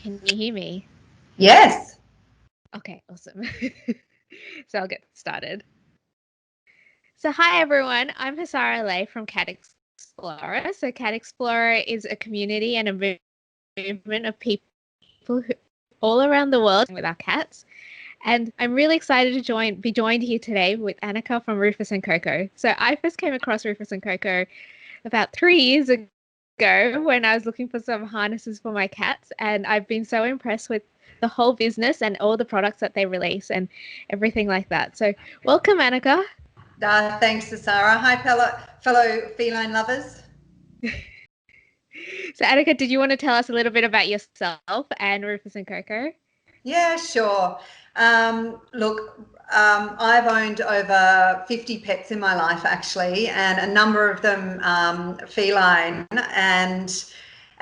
Can you hear me? Yes. Okay, awesome. So I'll get started. So hi everyone, I'm Hasara Lay from Catxplorer. So Catxplorer is a community and a movement of people all around the world with our cats. And I'm really excited to be joined here today with Anneke from Rufus and Coco. So I first came across Rufus and Coco about 3 years ago when I was looking for some harnesses for my cats, and I've been so impressed with the whole business and all the products that they release and everything like that. So welcome, Anneke. Thanks, Sarah. Hi, fellow feline lovers. So Anneke, did you want to tell us a little bit about yourself and Rufus and Coco? Yeah, sure. Look, I've owned over 50 pets in my life, actually, and a number of them feline.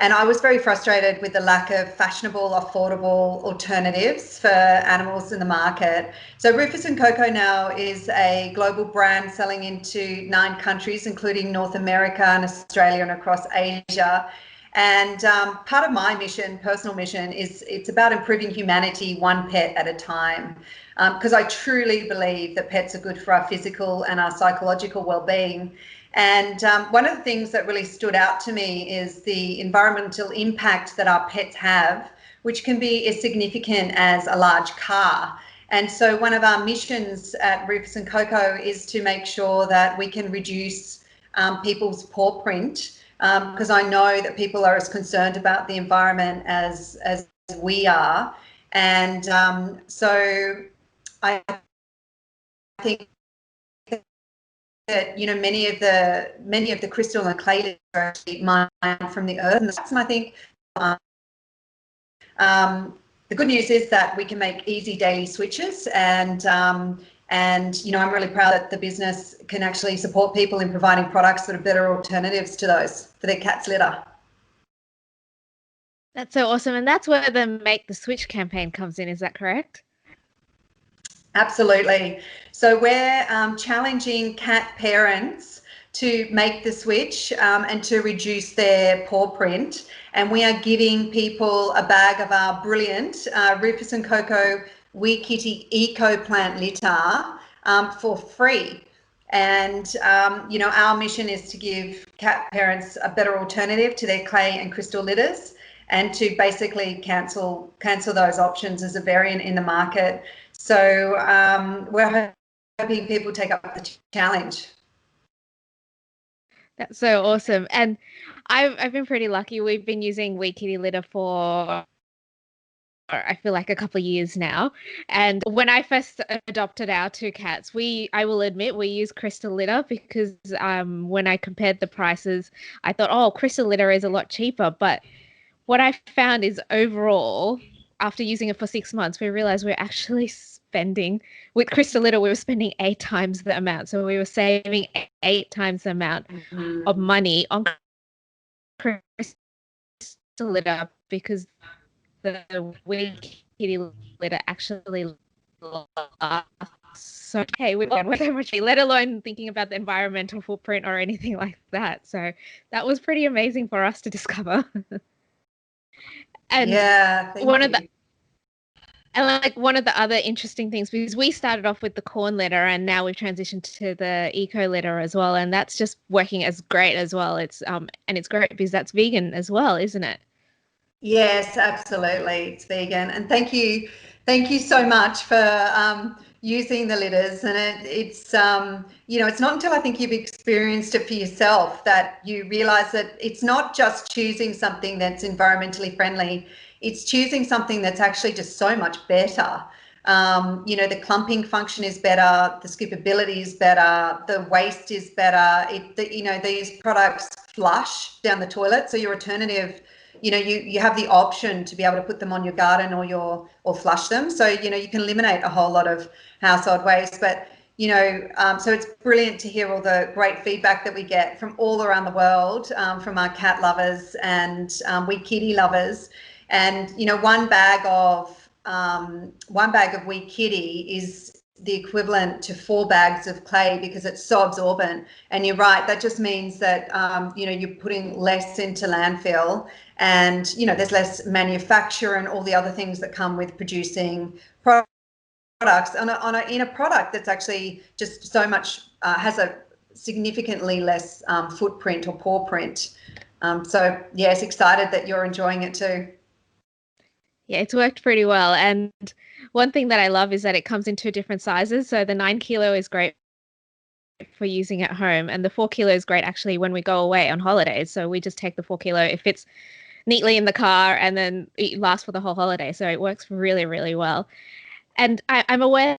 And I was very frustrated with the lack of fashionable, affordable alternatives for animals in the market. So Rufus and Coco now is a global brand selling into 9 countries, including North America and Australia and across Asia. And part of my mission, personal mission, is it's about improving humanity one pet at a time. Because I truly believe that pets are good for our physical and our psychological well-being. And one of the things that really stood out to me is the environmental impact that our pets have, which can be as significant as a large car. And so one of our missions at Rufus and Coco is to make sure that we can reduce people's pawprint, because I know that people are as concerned about the environment as we are. And so I think that many of the crystal and clay litters are actually mined from the earth, and I think the good news is that we can make easy daily switches, and I'm really proud that the business can actually support people in providing products that are better alternatives to those for their cat's litter. That's so awesome, and that's where the Make the Switch campaign comes in. Is that correct? Absolutely. So we're challenging cat parents to make the switch and to reduce their paw print. And we are giving people a bag of our brilliant Rufus and Coco Wee Kitty Eco Plant litter for free. And, our mission is to give cat parents a better alternative to their clay and crystal litters, and to basically cancel those options as a variant in the market. So we're hoping people take up the challenge. That's so awesome. And I've been pretty lucky. We've been using Wee Kitty litter for, I feel like, a couple of years now. And when I first adopted our 2 cats, I will admit, we use crystal litter because when I compared the prices, I thought, oh, crystal litter is a lot cheaper. But what I found is overall, after using it for 6 months, we realized we're actually spending, with crystal litter, we were spending 8 times the amount. So we were saving 8 times the amount of money on crystal litter because the Wee Kitty litter actually lasts. So okay, we've gone with so much, let alone thinking about the environmental footprint or anything like that. So that was pretty amazing for us to discover. And yeah, thank you. One of the other interesting things, because we started off with the corn litter and now we've transitioned to the eco litter as well, and that's just working as great as well. It's and it's great because that's vegan as well, isn't it? Yes, absolutely, it's vegan. And thank you so much for using the litters. And it's it's not until I think you've experienced it for yourself that you realize that it's not just choosing something that's environmentally friendly, it's choosing something that's actually just so much better. The clumping function is better, the skippability is better, the waste is better. These products flush down the toilet, so your alternative, you have the option to be able to put them on your garden or flush them. So, you can eliminate a whole lot of household waste. But, so it's brilliant to hear all the great feedback that we get from all around the world, from our cat lovers and Wee Kitty lovers. And, one bag of Wee Kitty is the equivalent to 4 bags of clay because it's so absorbent. And you're right, that just means that, you're putting less into landfill, and, there's less manufacture and all the other things that come with producing products in a product that's actually just so much, has a significantly less footprint or pawprint. So yes, excited that you're enjoying it too. Yeah, it's worked pretty well. And one thing that I love is that it comes in 2 different sizes. So the 9 kilo is great for using at home, and the 4 kilo is great actually when we go away on holidays. So we just take the 4 kilo. It fits neatly in the car, and then it lasts for the whole holiday. So it works really, really well. And I'm aware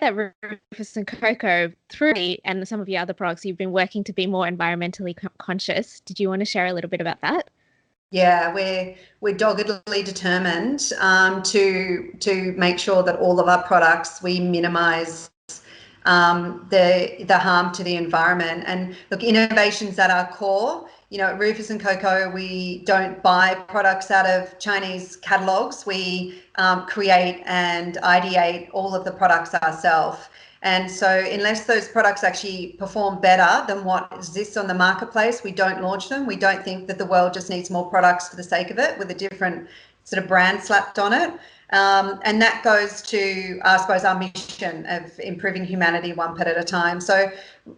that Rufus and Coco, through me and some of your other products, you've been working to be more environmentally conscious. Did you want to share a little bit about that? Yeah, we're doggedly determined to make sure that all of our products, we minimise the harm to the environment. And look, innovation's at our core. At Rufus and Coco, we don't buy products out of Chinese catalogues. We create and ideate all of the products ourselves. And so unless those products actually perform better than what exists on the marketplace, we don't launch them. We don't think that the world just needs more products for the sake of it with a different sort of brand slapped on it. And that goes to, I suppose, our mission of improving humanity one pet at a time. So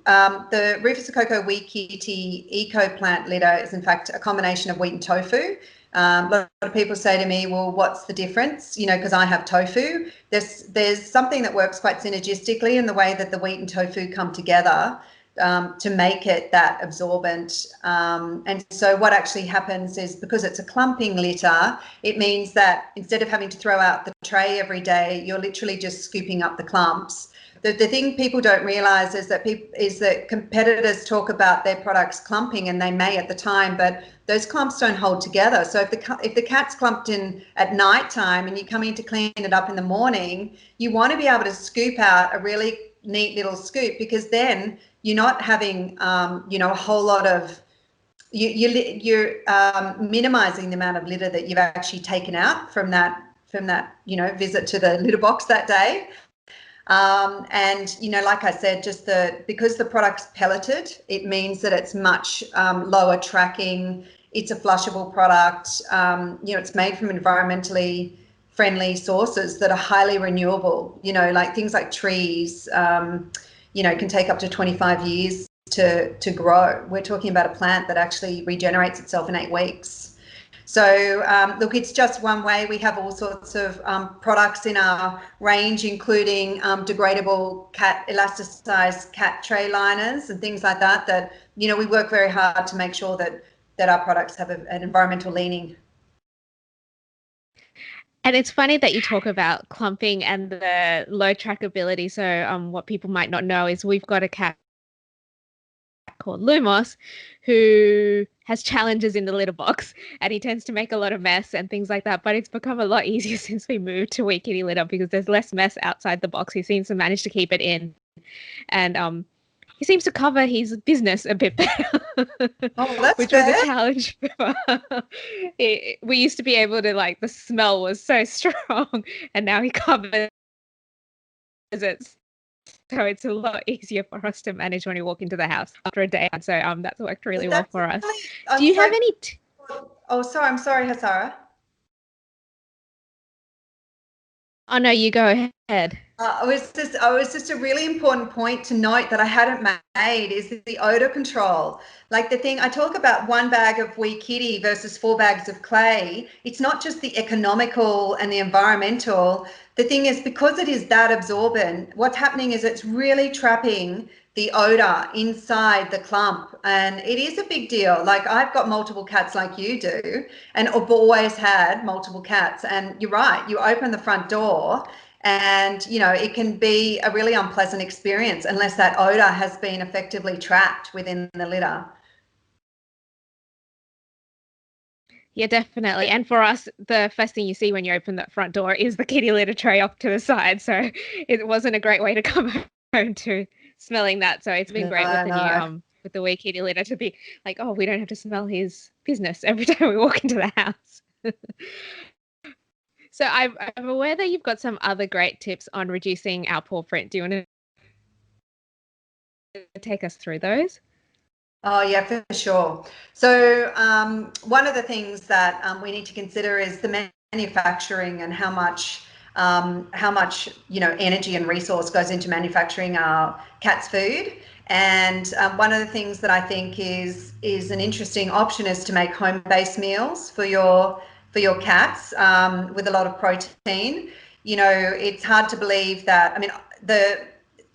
the Rufus and Coco Wee Kitty Eco Plant litter is in fact a combination of wheat and tofu. A lot of people say to me, well, what's the difference? Because I have tofu. There's something that works quite synergistically in the way that the wheat and tofu come together to make it that absorbent. And so what actually happens is, because it's a clumping litter, it means that instead of having to throw out the tray every day, you're literally just scooping up the clumps. The thing people don't realise is that competitors talk about their products clumping, and they may at the time, but those clumps don't hold together. So if the cat's clumped in at night time and you come in to clean it up in the morning, you want to be able to scoop out a really neat little scoop, because then you're not having a whole lot of you're minimizing the amount of litter that you've actually taken out from that visit to the litter box that day. And like I said, because the product's pelleted, it means that it's much lower tracking. It's a flushable product. It's made from environmentally friendly sources that are highly renewable. Like things like trees, can take up to 25 years to grow. We're talking about a plant that actually regenerates itself in 8 weeks. So look, it's just one way. We have all sorts of products in our range, including degradable elasticized cat tray liners and things like that, we work very hard to make sure that our products have an environmental leaning. And it's funny that you talk about clumping and the low trackability. So what people might not know is we've got a cat called Lumos who has challenges in the litter box, and he tends to make a lot of mess and things like that. But it's become a lot easier since we moved to Wee Kitty litter, because there's less mess outside the box. He seems to manage to keep it in, and he seems to cover his business a bit better, which was a challenge. We used to be able to, the smell was so strong, and now he covers it. So it's a lot easier for us to manage when we walk into the house after a day. So that's worked really well for us. Do you have any? I'm sorry, Hasara. Oh no, you go ahead. It was just a really important point to note that I hadn't made, is the odor control. Like the thing I talk about, 1 bag of Wee Kitty versus 4 bags of clay. It's not just the economical and the environmental. The thing is, because it is that absorbent, what's happening is it's really trapping the odor inside the clump, and it is a big deal. Like, I've got multiple cats like you do, and I've always had multiple cats. And you're right, you open the front door and it can be a really unpleasant experience unless that odor has been effectively trapped within the litter. Yeah, definitely. And for us, the first thing you see when you open that front door is the kitty litter tray off to the side. So it wasn't a great way to come home to smelling that. So it's been great with the new with the Wee Kitty litter to be like, oh, we don't have to smell his business every time we walk into the house. So I'm aware that you've got some other great tips on reducing our paw print. Do you want to take us through those? Oh, yeah, for sure. So, one of the things that we need to consider is the manufacturing and how much energy and resource goes into manufacturing our cat's food. And one of the things that I think is an interesting option is to make home-based meals for your cats with a lot of protein. It's hard to believe that. I mean, the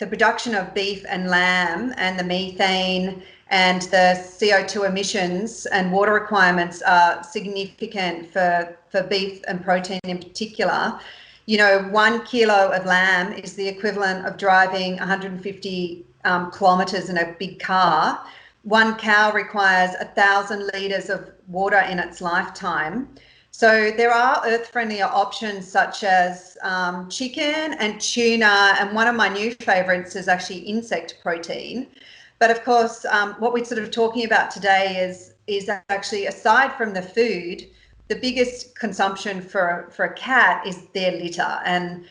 production of beef and lamb and the methane and the CO2 emissions and water requirements are significant for beef and protein in particular. 1 kilo of lamb is the equivalent of driving 150 kilometres in a big car. One cow requires 1,000 litres of water in its lifetime. So there are earth-friendlier options such as chicken and tuna, and one of my new favourites is actually insect protein. But of course, what we're sort of talking about today is actually, aside from the food, the biggest consumption for a cat is their litter. And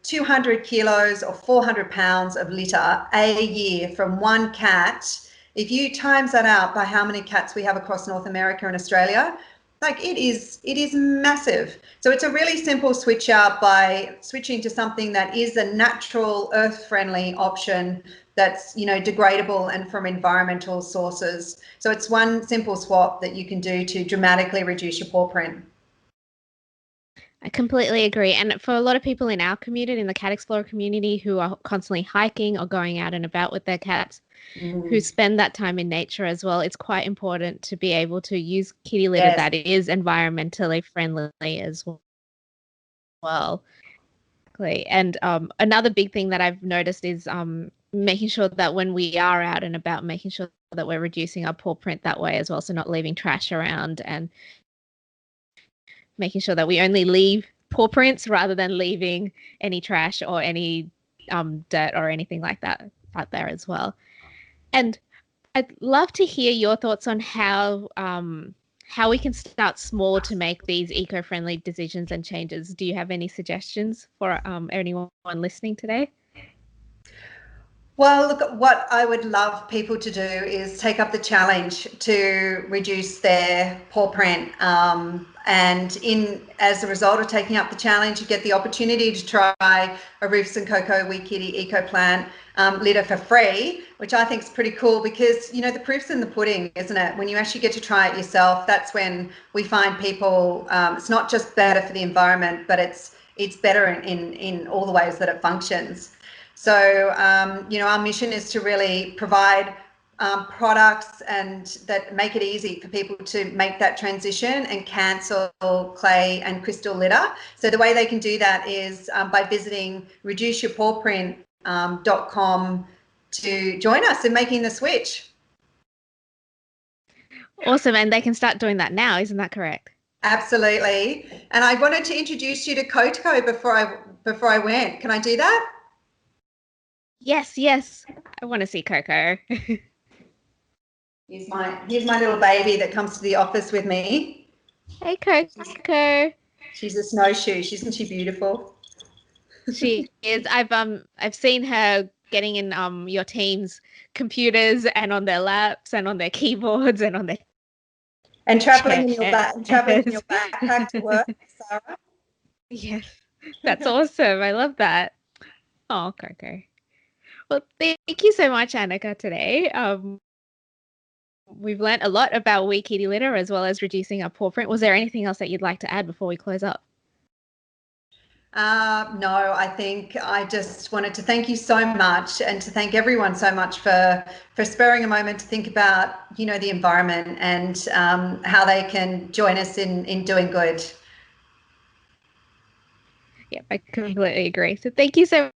200 kilos or 400 pounds of litter a year from one cat. If you times that out by how many cats we have across North America and Australia, like it is massive. So it's a really simple switch out by switching to something that is a natural, earth-friendly option that's degradable and from environmental sources. So it's one simple swap that you can do to dramatically reduce your paw print. I completely agree. And for a lot of people in our community, in the Catxplorer community, who are constantly hiking or going out and about with their cats, who spend that time in nature as well, it's quite important to be able to use kitty litter Yes. that is environmentally friendly as well. And another big thing that I've noticed is making sure that when we are out and about, making sure that we're reducing our paw print that way as well. So not leaving trash around and making sure that we only leave paw prints rather than leaving any trash or any dirt or anything like that out there as well. And I'd love to hear your thoughts on how we can start small to make these eco-friendly decisions and changes. Do you have any suggestions for anyone listening today? Well, look, what I would love people to do is take up the challenge to reduce their paw print. And as a result of taking up the challenge, you get the opportunity to try a Roofs and Cocoa Wee Kitty Eco Plant litter for free, which I think is pretty cool because, the proof's in the pudding, isn't it? When you actually get to try it yourself, that's when we find people, it's not just better for the environment, but it's better in all the ways that it functions. So, our mission is to really provide products and that make it easy for people to make that transition and cancel clay and crystal litter. So the way they can do that is by visiting reduceyourpawprint.com to join us in making the switch. Awesome. And they can start doing that now. Isn't that correct? Absolutely. And I wanted to introduce you to Coco before I went. Can I do that? Yes, yes. I want to see Coco. Here's my little baby that comes to the office with me. Hey, Coco. She's a snowshoe. Isn't she beautiful? She is. I've seen her getting in your team's computers and on their laps and on their keyboards and on their And traveling chairs. in your backpack to work, Sarah. Yes, that's awesome. I love that. Oh, Coco. Well, thank you so much, Anneke, today. We've learned a lot about Wee Kitty litter as well as reducing our paw print. Was there anything else that you'd like to add before we close up? No, I think I just wanted to thank you so much and to thank everyone so much for sparing a moment to think about, the environment and how they can join us in doing good. Yeah, I completely agree. So thank you so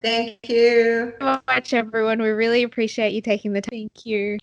Thank you. much, everyone. We really appreciate you taking the time. Thank you.